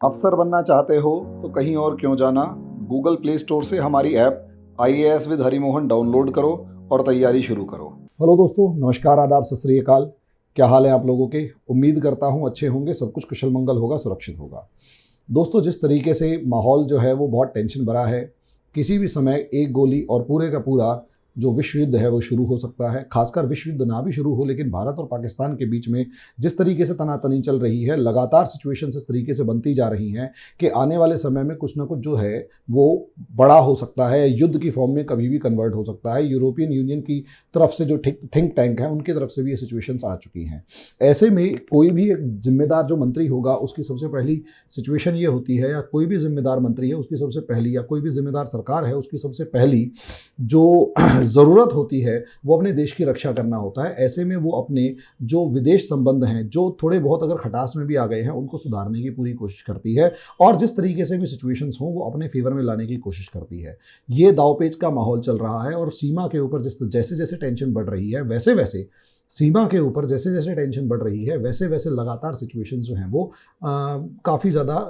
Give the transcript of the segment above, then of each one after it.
अफसर बनना चाहते हो तो कहीं और क्यों जाना। गूगल प्ले स्टोर से हमारी app IAS with Harimohan download करो और तैयारी शुरू करो। हेलो दोस्तों, नमस्कार, आदाब, सत श्री अकाल। क्या हाल है आप लोगों के? उम्मीद करता हूँ अच्छे होंगे, सब कुछ कुशल मंगल होगा, सुरक्षित होगा। दोस्तों, जिस तरीके से माहौल जो है वो बहुत टेंशन भरा है। किसी भी समय एक गोली और पूरे का पूरा जो विश्व युद्ध है वो शुरू हो सकता है। खासकर विश्व युद्ध ना भी शुरू हो, लेकिन भारत और पाकिस्तान के बीच में जिस तरीके से तनातनी चल रही है, लगातार सिचुएशंस इस तरीके से बनती जा रही हैं कि आने वाले समय में कुछ ना कुछ जो है वो बड़ा हो सकता है, युद्ध की फॉर्म में कभी भी कन्वर्ट हो सकता है। यूरोपियन यूनियन की तरफ से जो थिंक टैंक है उनकी तरफ से भी ये सिचुएशंस आ चुकी हैं। ऐसे में कोई भी एक जिम्मेदार जो मंत्री होगा उसकी सबसे पहली सिचुएशन ये होती है, या कोई भी जिम्मेदार मंत्री है उसकी सबसे पहली, या कोई भी जिम्मेदार सरकार है उसकी सबसे पहली जो ज़रूरत होती है वो अपने देश की रक्षा करना होता है। ऐसे में वो अपने जो विदेश संबंध हैं, जो थोड़े बहुत अगर खटास में भी आ गए हैं, उनको सुधारने की पूरी कोशिश करती है और जिस तरीके से भी सिचुएशंस हों वो अपने फेवर में लाने की कोशिश करती है। ये दावपेच का माहौल चल रहा है और सीमा के ऊपर जैसे जैसे टेंशन बढ़ रही है वैसे वैसे सीमा के ऊपर जैसे जैसे टेंशन बढ़ रही है वैसे वैसे लगातार सिचुएशंस जो हैं वो काफ़ी ज़्यादा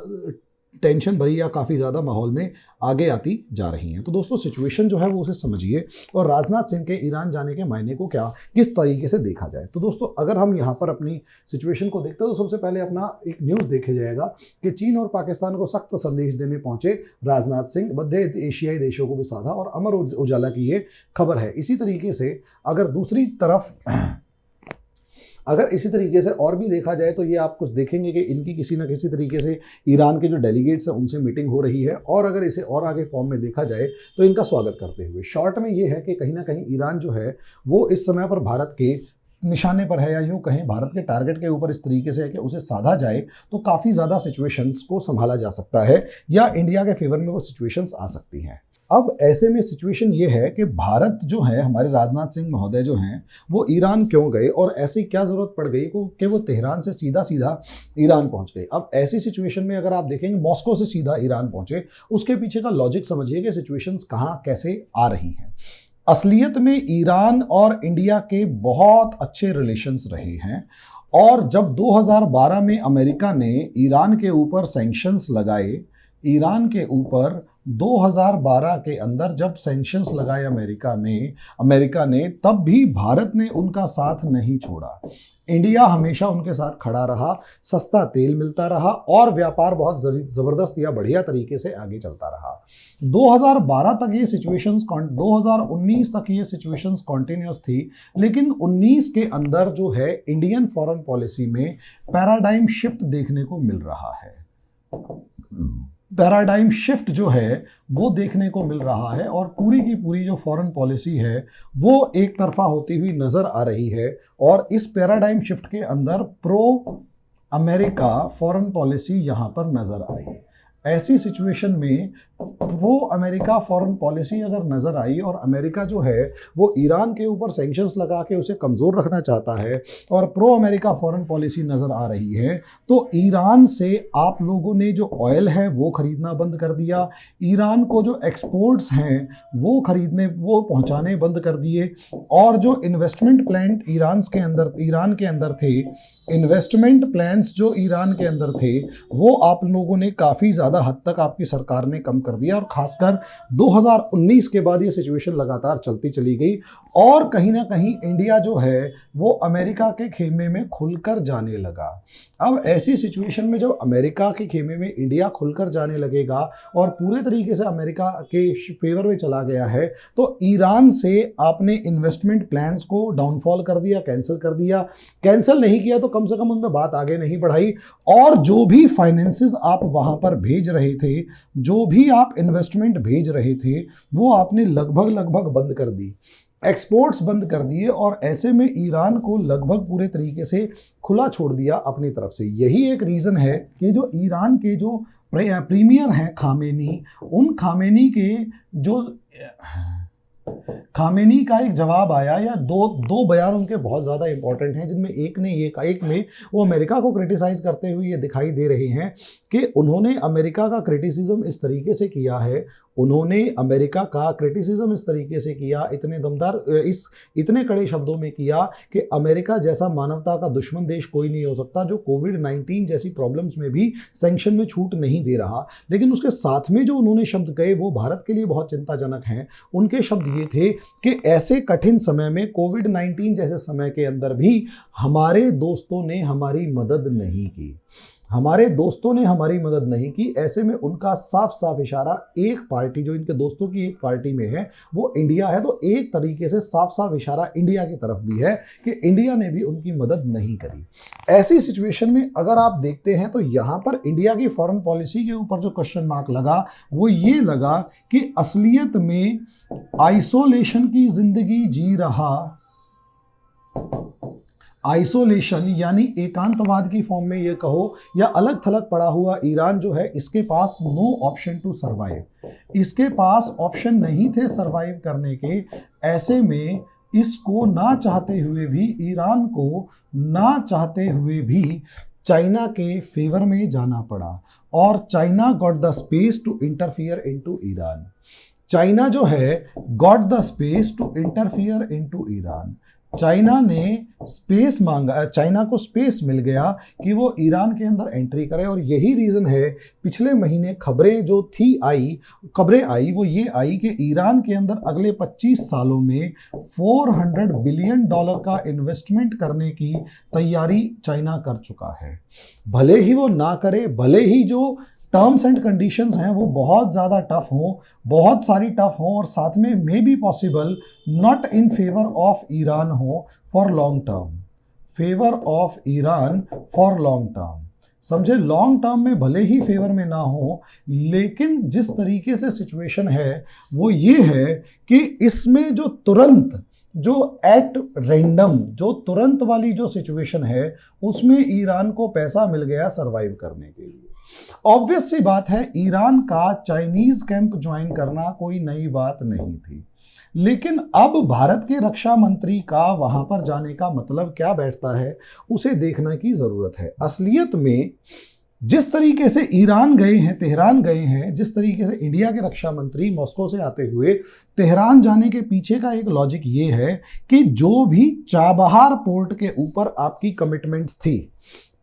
टेंशन भरी या काफ़ी ज़्यादा माहौल में आगे आती जा रही हैं। तो दोस्तों, सिचुएशन जो है वो उसे समझिए और राजनाथ सिंह के ईरान जाने के मायने को क्या किस तरीके से देखा जाए। तो दोस्तों, अगर हम यहाँ पर अपनी सिचुएशन को देखते हैं तो सबसे पहले अपना एक न्यूज़ देखा जाएगा कि चीन और पाकिस्तान को सख्त संदेश देने पहुंचे राजनाथ सिंह। मध्य एशियाई देशों को भी साधा, और अमर उजाला की ये खबर है। इसी तरीके से अगर इसी तरीके से और भी देखा जाए तो ये आप कुछ देखेंगे कि इनकी किसी न किसी तरीके से ईरान के जो डेलीगेट्स हैं उनसे मीटिंग हो रही है। और अगर इसे और आगे फॉर्म में देखा जाए तो इनका स्वागत करते हुए शॉर्ट में ये है कि कहीं ना कहीं ईरान जो है वो इस समय पर भारत के निशाने पर है, या यूँ कहें भारत के टारगेट के ऊपर इस तरीके से है कि उसे साधा जाए तो काफ़ी ज़्यादा सिचुएशंस को संभाला जा सकता है, या इंडिया के फेवर में वो सिचुएशंस आ सकती हैं। अब ऐसे में सिचुएशन ये है कि भारत जो है, हमारे राजनाथ सिंह महोदय जो हैं, वो ईरान क्यों गए और ऐसी क्या ज़रूरत पड़ गई कि वो तेहरान से सीधा सीधा ईरान पहुंच गए। अब ऐसी सिचुएशन में अगर आप देखेंगे मॉस्को से सीधा ईरान पहुंचे, उसके पीछे का लॉजिक समझिए कि सिचुएशंस कहाँ कैसे आ रही हैं। असलियत में ईरान और इंडिया के बहुत अच्छे रिलेशंस रहे हैं, और जब 2012 में अमेरिका ने ईरान के ऊपर सैंक्शंस लगाए, ईरान के ऊपर 2012 के अंदर जब सैंक्शंस लगाए अमेरिका ने, तब भी भारत ने उनका साथ नहीं छोड़ा। इंडिया हमेशा उनके साथ खड़ा रहा, सस्ता तेल मिलता रहा और व्यापार बहुत ज़बरदस्त या बढ़िया तरीके से आगे चलता रहा। 2012 तक ये सिचुएशंस 2019 तक ये सिचुएशंस कॉन्टिन्यूस थी, लेकिन 19 के अंदर जो है इंडियन फॉरेन पॉलिसी में पैराडाइम शिफ्ट देखने को मिल रहा है। पैराडाइम शिफ्ट जो है वो देखने को मिल रहा है और पूरी की पूरी जो फॉरेन पॉलिसी है वो एक तरफा होती हुई नज़र आ रही है। और इस पैराडाइम शिफ्ट के अंदर प्रो अमेरिका फॉरेन पॉलिसी यहाँ पर नज़र आई। ऐसी सिचुएशन में वो अमेरिका फॉरेन पॉलिसी अगर नज़र आई और अमेरिका जो है वो ईरान के ऊपर सैंक्शंस लगा के उसे कमज़ोर रखना चाहता है और प्रो अमेरिका फॉरेन पॉलिसी नज़र आ रही है, तो ईरान से आप लोगों ने जो ऑयल है वो ख़रीदना बंद कर दिया, ईरान को जो एक्सपोर्ट्स हैं वो पहुंचाने बंद कर दिए, और जो इन्वेस्टमेंट प्लान ईरान के अंदर थे, इन्वेस्टमेंट प्लान्स जो ईरान के अंदर थे वो आप लोगों ने काफ़ी ज़्यादा हद तक आपकी सरकार ने कम कर दिया। और खासकर 2019 के बाद ये सिचुएशन लगातार चलती चली गई और कहीं ना कहीं इंडिया जो है वो अमेरिका के खेमे में खुलकर जाने लगा। अब ऐसी सिचुएशन में जब अमेरिका के खेमे में इंडिया खुलकर जाने लगेगा और पूरे तरीके से अमेरिका के फेवर में चला गया है, तो ईरान से आपने इन्वेस्टमेंट प्लान्स को डाउनफॉल कर दिया, कैंसिल नहीं किया तो कम से कम उनमें बात आगे नहीं बढ़ाई, और जो भी फाइनेंसेस आप वहां पर भेज रहे थे, जो भी आप इन्वेस्टमेंट भेज रहे थे, वो आपने लगभग बंद कर दी, एक्सपोर्ट्स बंद कर दिए, और ऐसे में ईरान को लगभग पूरे तरीके से खुला छोड़ दिया अपनी तरफ से। यही एक रीज़न है कि जो ईरान के जो प्रीमियर हैं खामेनी, उन खामेनी का एक जवाब आया, या दो बयान उनके बहुत ज़्यादा इंपॉर्टेंट हैं, जिनमें एक में वो अमेरिका को क्रिटिसाइज़ करते हुए ये दिखाई दे रहे हैं कि उन्होंने अमेरिका का क्रिटिसिज्म इस तरीके से किया है, उन्होंने अमेरिका का क्रिटिसिज्म इस तरीके से किया, इतने दमदार, इतने कड़े शब्दों में किया कि अमेरिका जैसा मानवता का दुश्मन देश कोई नहीं हो सकता जो कोविड-19 जैसी प्रॉब्लम्स में भी सैंक्शन में छूट नहीं दे रहा। लेकिन उसके साथ में जो उन्होंने शब्द कहे वो भारत के लिए बहुत चिंताजनक हैं। उनके शब्द ये थे कि ऐसे कठिन समय में, कोविड-19 जैसे समय के अंदर भी हमारे दोस्तों ने हमारी मदद नहीं की, हमारे दोस्तों ने हमारी मदद नहीं की। ऐसे में उनका साफ साफ इशारा एक पार्टी, जो इनके दोस्तों की एक पार्टी में है, वो इंडिया है। तो एक तरीके से साफ साफ इशारा इंडिया की तरफ भी है कि इंडिया ने भी उनकी मदद नहीं करी। ऐसी सिचुएशन में अगर आप देखते हैं तो यहाँ पर इंडिया की फॉरेन पॉलिसी के ऊपर जो क्वेश्चन मार्क लगा वो ये लगा कि असलियत में आइसोलेशन की जिंदगी जी रहा, आइसोलेशन यानी एकांतवाद की फॉर्म में ये कहो या अलग थलग पड़ा हुआ ईरान जो है, इसके पास नो ऑप्शन टू सर्वाइव, इसके पास ऑप्शन नहीं थे सर्वाइव करने के। ऐसे में इसको ना चाहते हुए भी, ईरान को ना चाहते हुए भी चाइना के फेवर में जाना पड़ा और China got the space to interfere into Iran. China जो है got the space to interfere into Iran. China ने स्पेस मांगा, चाइना को स्पेस मिल गया कि वो ईरान के अंदर एंट्री करे। और यही रीज़न है, पिछले महीने खबरें जो खबरें आई वो ये आई कि ईरान के अंदर अगले 25 सालों में $400 बिलियन का इन्वेस्टमेंट करने की तैयारी चाइना कर चुका है। भले ही वो ना करे, भले ही जो टर्म्स एंड कंडीशंस हैं वो बहुत ज़्यादा टफ हों, बहुत सारी टफ हों, और साथ में may be possible not in favour of Iran हो for long term, favour of Iran for long term. समझे, लॉन्ग टर्म में भले ही फेवर में ना हो, लेकिन जिस तरीके से सिचुएशन है वो ये है कि इसमें जो तुरंत, जो एट रैंडम, जो तुरंत वाली जो सिचुएशन है उसमें ईरान को पैसा मिल गया सरवाइव करने के लिए। ऑब्वियस सी बात है, ईरान का चाइनीज कैंप ज्वाइन करना कोई नई बात नहीं थी, लेकिन अब भारत के रक्षा मंत्री का वहां पर जाने का मतलब क्या बैठता है उसे देखने की जरूरत है। असलियत में जिस तरीके से ईरान गए हैं, तेहरान गए हैं, जिस तरीके से इंडिया के रक्षा मंत्री मॉस्को से आते हुए तेहरान जाने के पीछे का एक लॉजिक ये है कि जो भी चाबहार पोर्ट के ऊपर आपकी कमिटमेंट्स थी,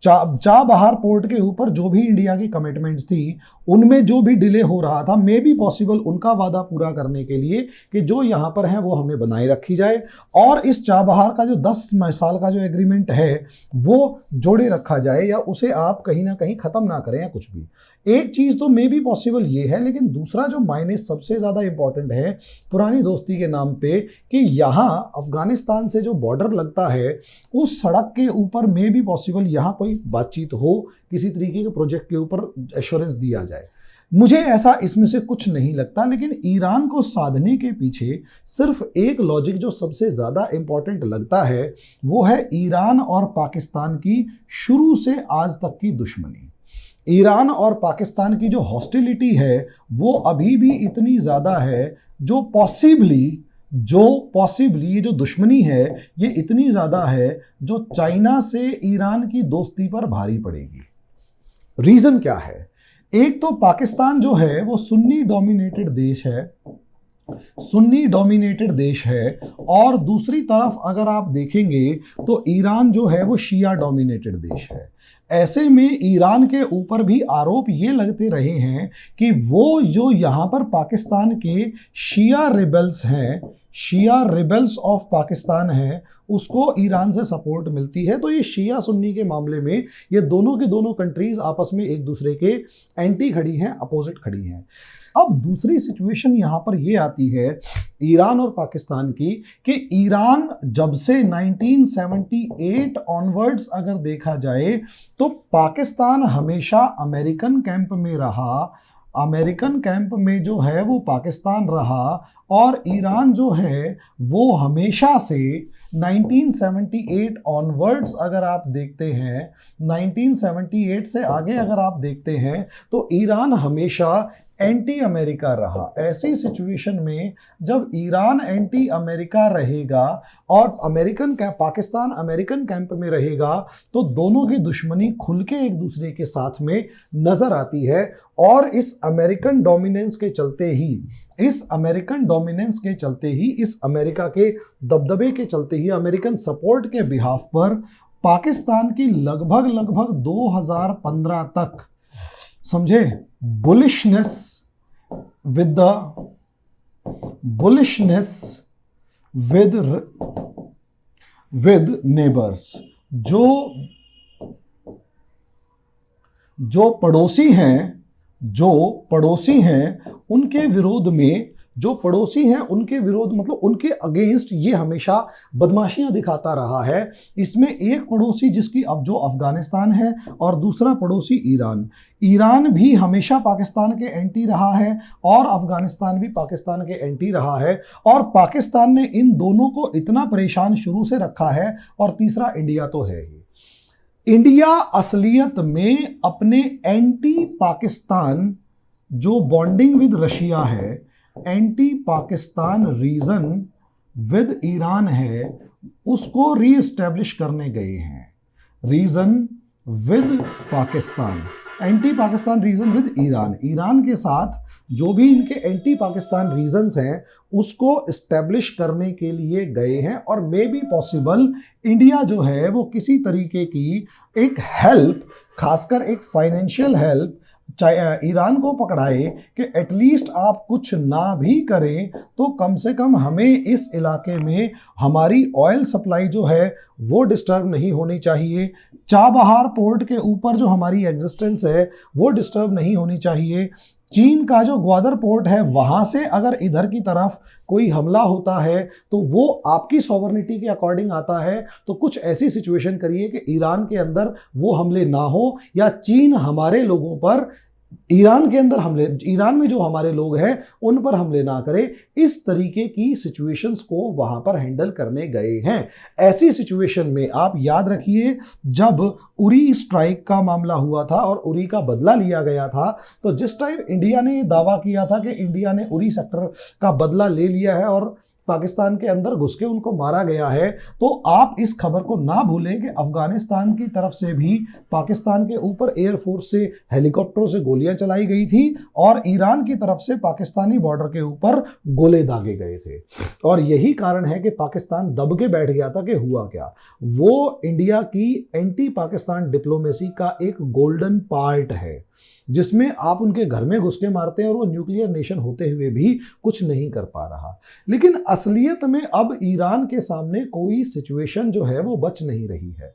चाबहार पोर्ट के ऊपर जो भी इंडिया की कमिटमेंट्स थी, उनमें जो भी डिले हो रहा था, मे बी पॉसिबल उनका वादा पूरा करने के लिए कि जो यहाँ पर है वो हमें बनाए रखी जाए, और इस चाबहार का जो 10 साल का जो एग्रीमेंट है वो जोड़े रखा जाए, या उसे आप कहीं ना कहीं ख़त्म ना करें या कुछ भी। एक चीज़ तो मे बी पॉसिबल ये है, लेकिन दूसरा जो मायने सबसे ज़्यादा इंपॉर्टेंट है पुरानी दोस्ती के नाम पे, कि यहाँ अफगानिस्तान से जो बॉर्डर लगता है उस सड़क के ऊपर मे बी पॉसिबल यहाँ कोई बातचीत हो, किसी तरीके के प्रोजेक्ट के ऊपर एश्योरेंस दिया जाए। मुझे ऐसा इसमें से कुछ नहीं लगता, लेकिन ईरान को साधने के पीछे सिर्फ एक लॉजिक जो सबसे ज़्यादा इंपॉर्टेंट लगता है वो है ईरान और पाकिस्तान की शुरू से आज तक की दुश्मनी। ईरान और पाकिस्तान की जो हॉस्टिलिटी है वो अभी भी इतनी ज़्यादा है, जो पॉसिबली ये जो दुश्मनी है ये इतनी ज़्यादा है जो चाइना से ईरान की दोस्ती पर भारी पड़ेगी। रीज़न क्या है? एक तो पाकिस्तान जो है वो सुन्नी डोमिनेटेड देश है, और दूसरी तरफ अगर आप देखेंगे तो ईरान जो है वो शिया डोमिनेटेड देश है। ऐसे में ईरान के ऊपर भी आरोप ये लगते रहे हैं कि वो जो यहाँ पर पाकिस्तान के शिया रिबल्स ऑफ पाकिस्तान हैं उसको ईरान से सपोर्ट मिलती है। तो ये शिया सुन्नी के मामले में ये दोनों के दोनों कंट्रीज आपस में एक दूसरे के एंटी खड़ी हैं, अपोजिट खड़ी हैं। अब दूसरी सिचुएशन यहाँ पर ये आती है ईरान और पाकिस्तान की, कि ईरान जब से 1978 ऑनवर्ड्स अगर देखा जाए तो पाकिस्तान हमेशा अमेरिकन कैंप में रहा, अमेरिकन कैंप में जो है वो पाकिस्तान रहा, और ईरान जो है वो हमेशा से 1978 ऑनवर्ड्स अगर आप देखते हैं, 1978 से आगे अगर आप देखते हैं तो ईरान हमेशा एंटी अमेरिका रहा। ऐसी सिचुएशन में जब ईरान एंटी अमेरिका रहेगा और पाकिस्तान अमेरिकन कैंप में रहेगा, तो दोनों की दुश्मनी खुल के एक दूसरे के साथ में नजर आती है। और इस अमेरिकन डोमिनेंस के चलते ही, इस अमेरिका के दबदबे के चलते ही, अमेरिकन सपोर्ट के बिहाफ पर पाकिस्तान की लगभग 2015 तक, समझे, बुलिशनेस विद नेबर्स, जो पड़ोसी हैं उनके विरोध में, मतलब उनके अगेंस्ट ये हमेशा बदमाशियां दिखाता रहा है। इसमें एक पड़ोसी जिसकी अब जो अफगानिस्तान है और दूसरा पड़ोसी ईरान भी हमेशा पाकिस्तान के एंटी रहा है और अफगानिस्तान भी पाकिस्तान के एंटी रहा है। और पाकिस्तान ने इन दोनों को इतना परेशान शुरू से रखा है। और तीसरा इंडिया तो है ही। इंडिया असलियत में अपने एंटी पाकिस्तान जो बॉन्डिंग विद रशिया है, anti Pakistan region with Iran है, उसको रीएस्टैब्लिश करने गए हैं। Region with Pakistan, anti Pakistan region with Iran के साथ जो भी इनके एंटी पाकिस्तान रीजन्स हैं उसको एस्टैब्लिश करने के लिए गए हैं। और मे बी पॉसिबल इंडिया जो है वो किसी तरीके की एक हेल्प, खासकर एक फाइनेंशियल हेल्प ईरान को पकड़ाए कि एटलीस्ट आप कुछ ना भी करें तो कम से कम हमें इस इलाके में हमारी ऑयल सप्लाई जो है वो डिस्टर्ब नहीं होनी चाहिए। चाबहार पोर्ट के ऊपर जो हमारी एग्जिस्टेंस है वो डिस्टर्ब नहीं होनी चाहिए। चीन का जो ग्वादर पोर्ट है वहां से अगर इधर की तरफ कोई हमला होता है तो वो आपकी सॉवरेनिटी के अकॉर्डिंग आता है। तो कुछ ऐसी सिचुएशन करिए कि ईरान के अंदर वो हमले ना हो, या चीन हमारे लोगों पर ईरान के अंदर हमले, ईरान में जो हमारे लोग हैं उन पर हमले ना करे। इस तरीके की सिचुएशंस को वहां पर हैंडल करने गए हैं। ऐसी सिचुएशन में आप याद रखिए, जब उरी स्ट्राइक का मामला हुआ था और उरी का बदला लिया गया था, तो जिस टाइम इंडिया ने ये दावा किया था कि इंडिया ने उरी सेक्टर का बदला ले लिया है और पाकिस्तान के अंदर घुस के उनको मारा गया है, तो आप इस खबर को ना भूलें कि अफगानिस्तान की तरफ से भी पाकिस्तान के ऊपर एयरफोर्स से हेलीकॉप्टरों से गोलियां चलाई गई थी और ईरान की तरफ से पाकिस्तानी बॉर्डर के ऊपर गोले दागे गए थे। और यही कारण है कि पाकिस्तान दब के बैठ गया था कि हुआ क्या। वो इंडिया की एंटी पाकिस्तान डिप्लोमेसी का एक गोल्डन पार्ट है जिसमें आप उनके घर में घुस के मारते हैं और वो न्यूक्लियर नेशन होते हुए भी कुछ नहीं कर पा रहा। लेकिन असलियत में अब ईरान के सामने कोई सिचुएशन जो है वो बच नहीं रही है।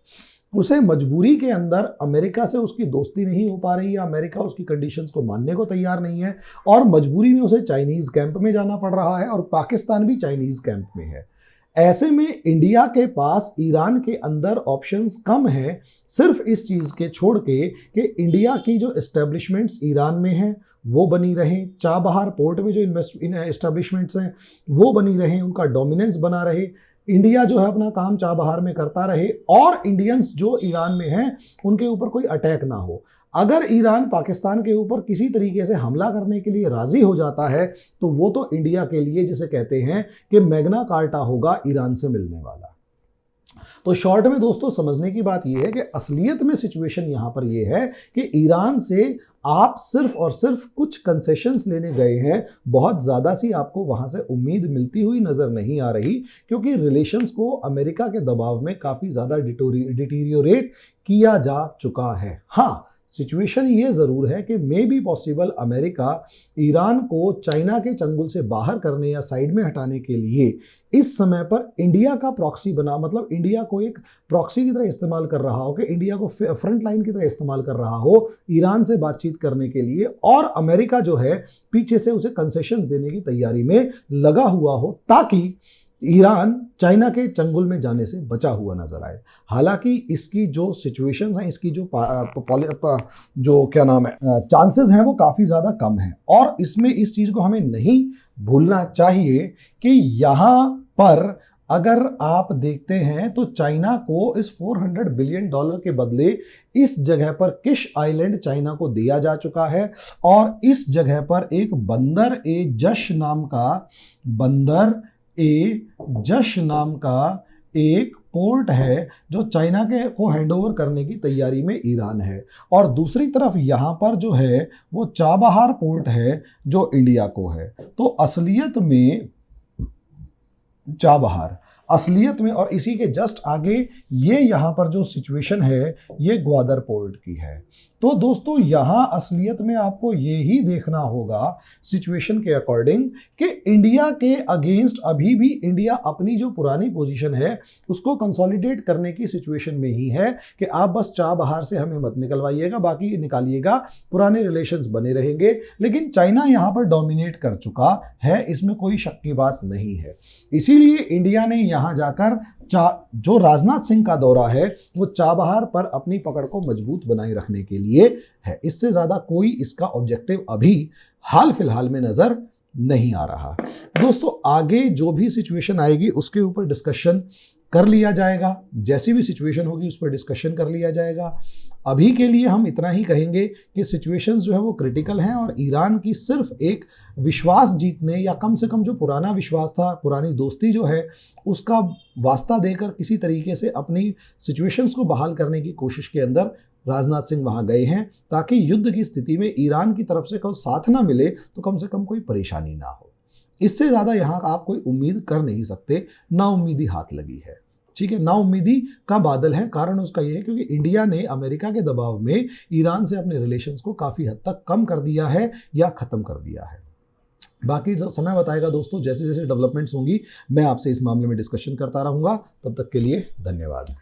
उसे मजबूरी के अंदर अमेरिका से उसकी दोस्ती नहीं हो पा रही है, अमेरिका उसकी कंडीशंस को मानने को तैयार नहीं है और मजबूरी में उसे चाइनीज कैंप में जाना पड़ रहा है और पाकिस्तान भी चाइनीज कैंप में है। ऐसे में इंडिया के पास ईरान के अंदर ऑप्शंस कम हैं, सिर्फ इस चीज़ के छोड़ के कि इंडिया की जो एस्टेब्लिशमेंट्स ईरान में हैं वो बनी रहें, चाबहार पोर्ट में जो एस्टेब्लिशमेंट्स हैं वो बनी रहें, उनका डोमिनेंस बना रहे, इंडिया जो है अपना काम चाबहार में करता रहे और इंडियंस जो ईरान में हैं उनके ऊपर कोई अटैक ना हो। अगर ईरान पाकिस्तान के ऊपर किसी तरीके से हमला करने के लिए राजी हो जाता है तो वो तो इंडिया के लिए जिसे कहते हैं कि मैग्ना कार्टा होगा ईरान से मिलने वाला। तो शॉर्ट में दोस्तों समझने की बात यह है कि असलियत में सिचुएशन यहां पर यह है कि ईरान से आप सिर्फ और सिर्फ कुछ कंसेशंस लेने गए हैं, बहुत ज़्यादा सी आपको वहां से उम्मीद मिलती हुई नज़र नहीं आ रही, क्योंकि रिलेशंस को अमेरिका के दबाव में काफ़ी ज़्यादा डिटीरियोरेट किया जा चुका है। हाँ, सिचुएशन ये ज़रूर है कि मे बी पॉसिबल अमेरिका ईरान को चाइना के चंगुल से बाहर करने या साइड में हटाने के लिए इस समय पर इंडिया का प्रॉक्सी बना, मतलब इंडिया को एक प्रॉक्सी की तरह इस्तेमाल कर रहा हो, कि इंडिया को फ्रंट लाइन की तरह इस्तेमाल कर रहा हो ईरान से बातचीत करने के लिए, और अमेरिका जो है पीछे से उसे कंसेशंस देने की तैयारी में लगा हुआ हो ताकि ईरान चाइना के चंगुल में जाने से बचा हुआ नजर आए। हालांकि इसकी जो सिचुएशंस हैं, इसकी जो क्या नाम है चांसेस हैं वो काफ़ी ज़्यादा कम हैं। और इसमें इस चीज़ को हमें नहीं भूलना चाहिए कि यहाँ पर अगर आप देखते हैं तो चाइना को इस $400 बिलियन के बदले इस जगह पर किश आइलैंड चाइना को दिया जा चुका है और इस जगह पर एक बंदर ए जश नाम का एक पोर्ट है जो चाइना के को हैंडओवर करने की तैयारी में ईरान है, और दूसरी तरफ यहाँ पर जो है वो चाबहार पोर्ट है जो इंडिया को है। तो असलियत में और इसी के जस्ट आगे ये यहाँ पर जो सिचुएशन है ये ग्वादर पोर्ट की है। तो दोस्तों यहाँ असलियत में आपको ये ही देखना होगा सिचुएशन के अकॉर्डिंग कि इंडिया के अगेंस्ट अभी भी इंडिया अपनी जो पुरानी पोजीशन है उसको कंसोलिडेट करने की सिचुएशन में ही है कि आप बस चाबहार से हमें मत निकलवाइएगा, बाकी निकालिएगा, पुराने रिलेशंस बने रहेंगे। लेकिन चाइना यहाँ पर डोमिनेट कर चुका है, इसमें कोई शक की बात नहीं है। इसीलिए इंडिया ने यहाँ जाकर जो राजनाथ सिंह का दौरा है वो चाबहार पर अपनी पकड़ को मजबूत बनाए रखने के लिए है। इससे ज्यादा कोई इसका ऑब्जेक्टिव अभी हाल फिलहाल में नजर नहीं आ रहा। दोस्तों आगे जो भी सिचुएशन आएगी उसके ऊपर डिस्कशन कर लिया जाएगा, जैसी भी सिचुएशन होगी उस पर डिस्कशन कर लिया जाएगा। अभी के लिए हम इतना ही कहेंगे कि सिचुएशंस जो है वो क्रिटिकल हैं और ईरान की सिर्फ एक विश्वास जीतने या कम से कम जो पुराना विश्वास था, पुरानी दोस्ती जो है उसका वास्ता देकर किसी तरीके से अपनी सिचुएशंस को बहाल करने की कोशिश के अंदर राजनाथ सिंह वहाँ गए हैं ताकि युद्ध की स्थिति में ईरान की तरफ से कोई साथ ना मिले तो कम से कम कोई परेशानी ना हो। इससे ज़्यादा यहाँ आप कोई उम्मीद कर नहीं सकते, नाउम्मीदी हाथ लगी है। ठीक है, नाउम्मीदी का बादल है। कारण उसका यह है क्योंकि इंडिया ने अमेरिका के दबाव में ईरान से अपने रिलेशंस को काफ़ी हद तक कम कर दिया है या ख़त्म कर दिया है। बाकी जो समय बताएगा दोस्तों, जैसे जैसे डेवलपमेंट्स होंगी मैं आपसे इस मामले में डिस्कशन करता रहूँगा। तब तक के लिए धन्यवाद।